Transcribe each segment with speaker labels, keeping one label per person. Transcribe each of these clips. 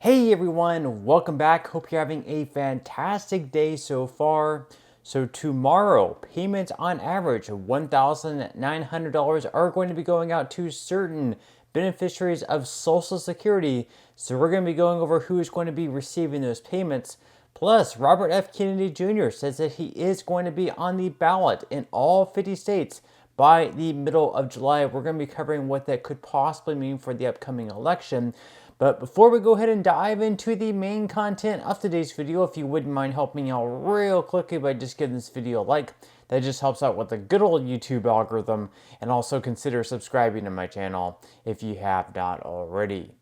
Speaker 1: Hey everyone, welcome back. Hope you're having a fantastic day so far. So tomorrow, payments on average of $1,900 are going to be going out to certain beneficiaries of Social Security. So we're going to be going over who is going to be receiving those payments. Plus, Robert F. Kennedy Jr. says that he is going to be on the ballot in all 50 states by the middle of July. We're going to be covering what that could possibly mean for the upcoming election. But before we go ahead and dive into the main content of today's video, if you wouldn't mind helping me out real quickly by just giving this video a like, that just helps out with the good old YouTube algorithm, and also consider subscribing to my channel if you have not already.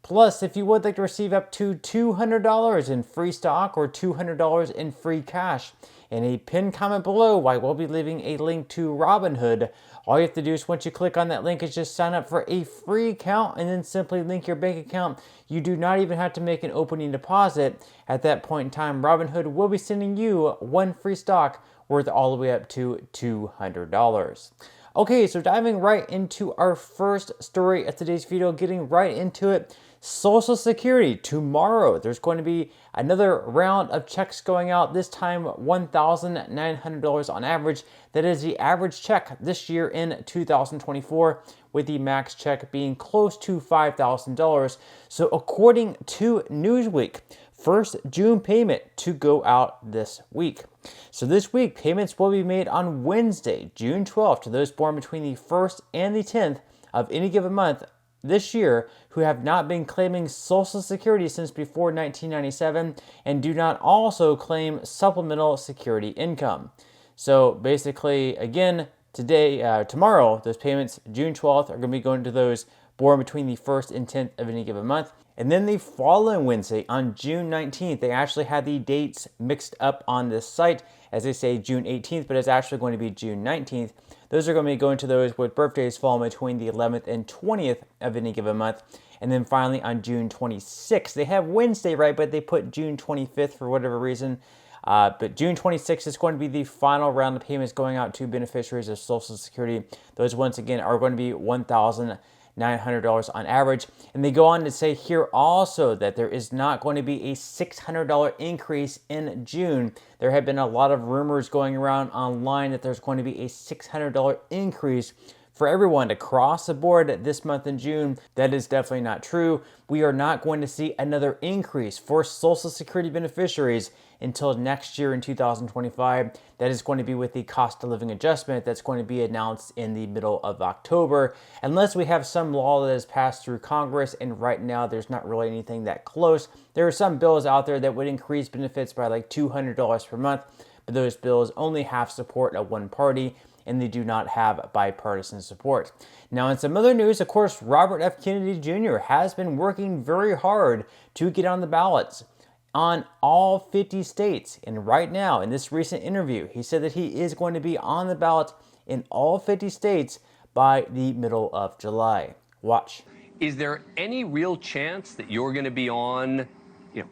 Speaker 1: Plus, if you would like to receive up to $200 in free stock or $200 in free cash, in a pinned comment below, I will be leaving a link to Robinhood. All you have to do is once you click on that link is just sign up for a free account and then simply link your bank account. You do not even have to make an opening deposit. At that point in time, Robinhood will be sending you one free stock worth all the way up to $200. Okay, so diving right into our first story of today's video, getting right into it. Social Security, tomorrow there's going to be another round of checks going out, this time $1,900 on average. That is the average check this year in 2024, with the max check being close to $5,000. So according to Newsweek, first June payment to go out this week. So this week, payments will be made on Wednesday, June 12th, to those born between the 1st and the 10th of any given month this year who have not been claiming Social Security since before 1997 and do not also claim supplemental security income. So basically, again, tomorrow, those payments, June 12th, are going to be going to those born between the 1st and 10th of any given month. And then the following Wednesday, on June 19th, they actually had the dates mixed up on this site. As they say June 18th, but it's actually going to be June 19th. Those are going to be going to those with birthdays falling between the 11th and 20th of any given month. And then finally on June 26th, they have Wednesday, right, but they put June 25th for whatever reason. But June 26th is going to be the final round of payments going out to beneficiaries of Social Security. Those, once again, are going to be $1,900 on average. And they go on to say here also that there is not going to be a $600 increase in June. There have been a lot of rumors going around online that there's going to be a $600 increase for everyone across the board this month in June. That is definitely not true. We are not going to see another increase for Social Security beneficiaries until next year in 2025. That is going to be with the cost of living adjustment that's going to be announced in the middle of October, unless we have some law that is passed through Congress, and right now there's not really anything that close. There are some bills out there that would increase benefits by like $200 per month, but those bills only have support of one party, and they do not have bipartisan support. Now, in some other news, of course, Robert F. Kennedy Jr. has been working very hard to get on the ballots on all 50 states. And right now, in this recent interview, he said that he is going to be on the ballot in all 50 states by the middle of July. Watch.
Speaker 2: Is there any real chance that you're going to be on,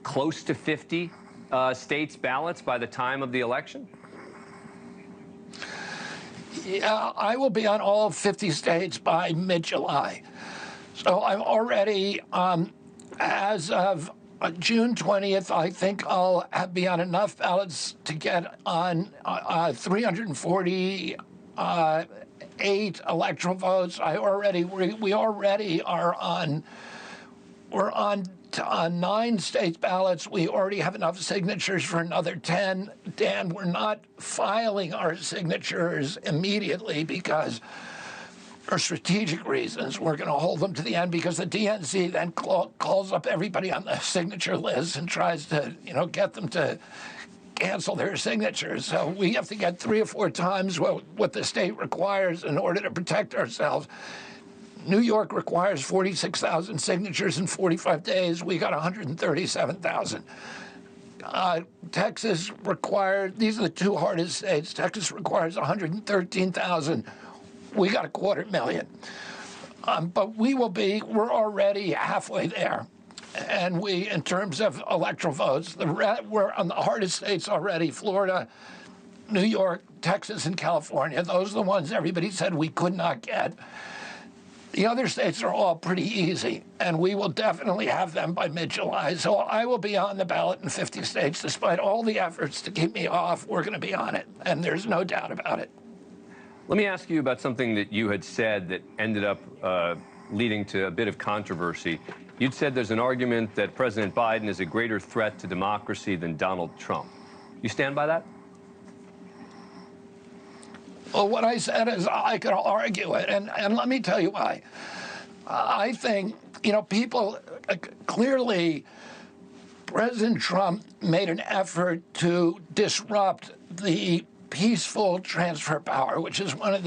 Speaker 2: close to 50 states' ballots by the time of the election?
Speaker 3: Yeah, I will be on all 50 states by mid-July. So I'm already, as of June 20th, I think I'll be on enough ballots to get on 348 electoral votes. We already are on. We're on 9 states' ballots. We already have enough signatures for another 10. Dan, we're not filing our signatures immediately because, for strategic reasons, we're going to hold them to the end because the DNC then calls up everybody on the signature list and tries to, get them to cancel their signatures. So we have to get 3 or 4 times what the state requires in order to protect ourselves. New York requires 46,000 signatures in 45 days. We got 137,000. Texas required, these are the 2 hardest states. Texas requires 113,000. We got 250,000. But we're already halfway there. And in terms of electoral votes, we're on the hardest states already: Florida, New York, Texas, and California. Those are the ones everybody said we could not get. The other states are all pretty easy, and we will definitely have them by mid-July. So I will be on the ballot in 50 states. Despite all the efforts to keep me off, we're going to be on it, and there's no doubt about it.
Speaker 2: Let me ask you about something that you had said that ended up leading to a bit of controversy. You'd said there's an argument that President Biden is a greater threat to democracy than Donald Trump. You stand by that?
Speaker 3: Well, what I said is I could argue it, and let me tell you why. I think, people clearly, President Trump made an effort to disrupt the peaceful transfer of power, which is one of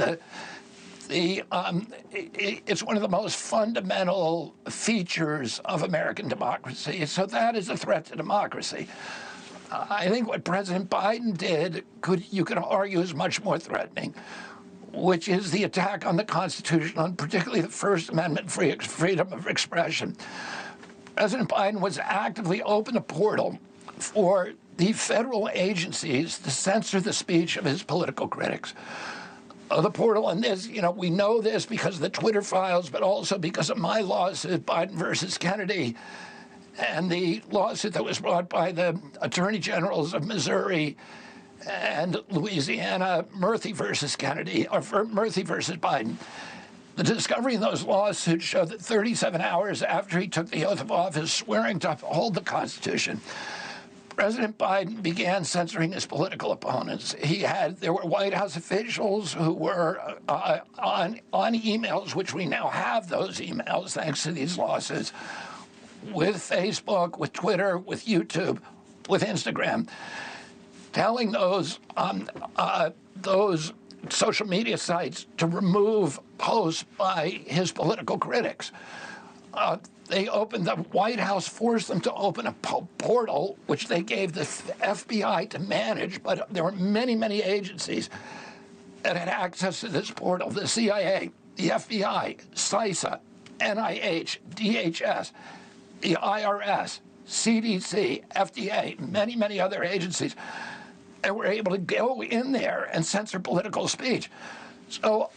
Speaker 3: it's one of the most fundamental features of American democracy. So that is a threat to democracy. I think what President Biden did, you could argue, is much more threatening, which is the attack on the Constitution, and particularly the First Amendment freedom of expression. President Biden was actively open a portal for the federal agencies to censor the speech of his political critics. The portal, and this, we know this because of the Twitter files, but also because of my lawsuit, Biden versus Kennedy, and the lawsuit that was brought by the attorney generals of Missouri and Louisiana, Murphy versus Kennedy, or Murphy versus Biden. The discovery in those lawsuits showed that 37 hours after he took the oath of office, swearing to uphold the Constitution, President Biden began censoring his political opponents. There were White House officials who were on emails, which we now have those emails thanks to these lawsuits, with Facebook, with Twitter, with YouTube, with Instagram, telling those social media sites to remove posts by his political critics. They opened, the White House forced them to open a portal, which they gave the FBI to manage, but there were many, many agencies that had access to this portal: the CIA, the FBI, CISA, NIH, DHS, the IRS, CDC, FDA, many, many other agencies, and were able to go in there and censor political speech. So,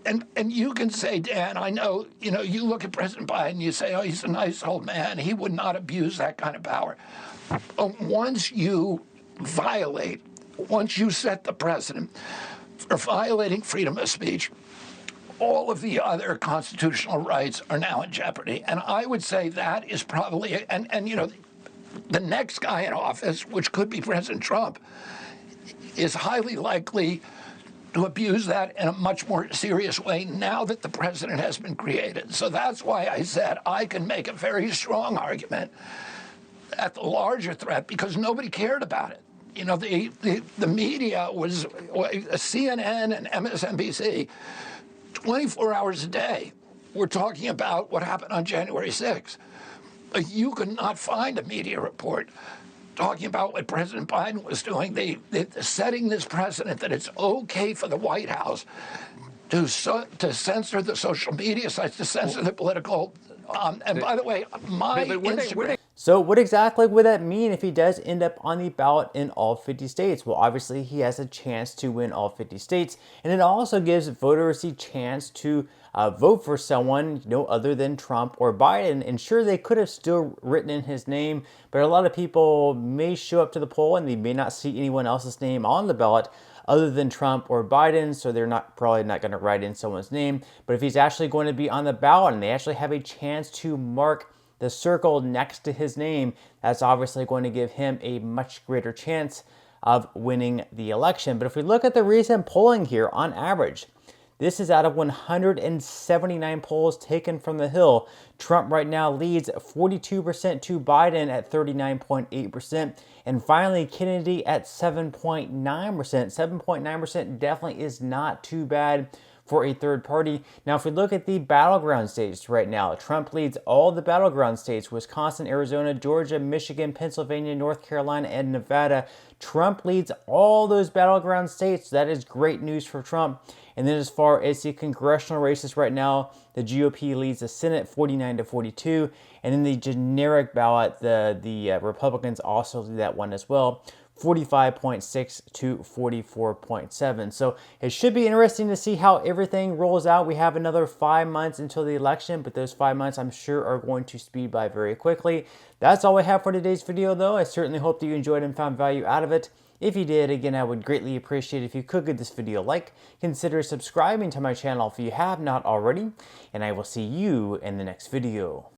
Speaker 3: and you can say, Dan, I know, you look at President Biden, you say, oh, he's a nice old man. He would not abuse that kind of power. But once you set the precedent for violating freedom of speech, all of the other constitutional rights are now in jeopardy. And I would say that is probably, the next guy in office, which could be President Trump, is highly likely to abuse that in a much more serious way now that the president has been created. So that's why I said I can make a very strong argument at the larger threat, because nobody cared about it. The media was CNN and MSNBC, 24 hours a day, were talking about what happened on January 6th. You could not find a media report talking about what President Biden was doing, setting this precedent that it's okay for the White House to censor the social media sites, to censor the political. And by the way, my Instagram.
Speaker 1: So what exactly would that mean if he does end up on the ballot in all 50 states? Well, obviously he has a chance to win all 50 states, and it also gives voters the chance to vote for someone other than Trump or Biden. And sure, they could have still written in his name, but a lot of people may show up to the poll and they may not see anyone else's name on the ballot other than Trump or Biden, so they're probably not going to write in someone's name. But if he's actually going to be on the ballot and they actually have a chance to mark the circle next to his name, that's obviously going to give him a much greater chance of winning the election. But if we look at the recent polling here, on average, this is out of 179 polls taken from the Hill. Trump right now leads 42% to Biden at 39.8%. And finally, Kennedy at 7.9%. 7.9% definitely is not too bad for a third party. Now, if we look at the battleground states right now, Trump leads all the battleground states: Wisconsin, Arizona, Georgia, Michigan, Pennsylvania, North Carolina, and Nevada. Trump leads all those battleground states. That is great news for Trump. And then as far as the congressional races right now, the GOP leads the Senate 49-42. And in the generic ballot, the Republicans also lead that one as well, 45.6 to 44.7. So it should be interesting to see how everything rolls out. We have another 5 months until the election, but those 5 months I'm sure are going to speed by very quickly. That's all I have for today's video though. I certainly hope that you enjoyed and found value out of it. If you did, again, I would greatly appreciate if you could give this video a like, consider subscribing to my channel if you have not already, and I will see you in the next video.